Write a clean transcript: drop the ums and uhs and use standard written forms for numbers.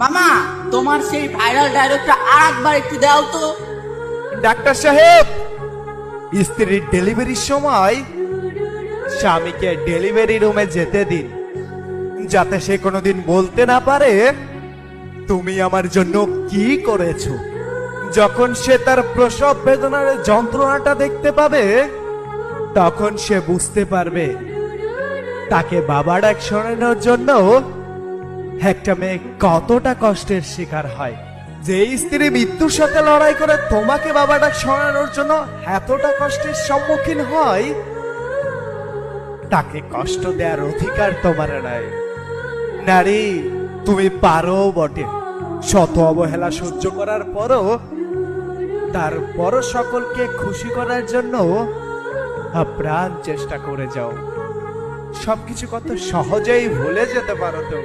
মামা, তোমার সেই ভাইরাল ডায়লগটা আর একবার একটু দাও তো। ডাক্তার সাহেব, স্ত্রীর ডেলিভারির সময় স্বামীকে ডেলিভারি রুমে যেতে দিন, যাতে সে কোনোদিন বলতে না পারে তুমি আমার জন্য কি করেছো। যখন সে তার প্রসব বেদনার যন্ত্রণাটা দেখতে পাবে, তখন সে বুঝতে পারবে তাকে বাবা ডাক শোনানোর জন্য একটা মেয়ে কতটা কষ্টের শিকার হয়। যে স্ত্রী মৃত্যুর সাথে লড়াই করে তোমাকে বাবা ডাক শোনানোর জন্য এতটা কষ্টের সম্মুখীন হয়, তাকে কষ্ট দেওয়ার অধিকার তোমার নাই। নারী, তুমি পারো বটে, শত অবহেলা সহ্য করার পরও তারপরও সকলকে খুশি করার জন্য আপ্রাণ চেষ্টা করে যাও। সবকিছু কত সহজেই ভুলে যেতে পারো তো।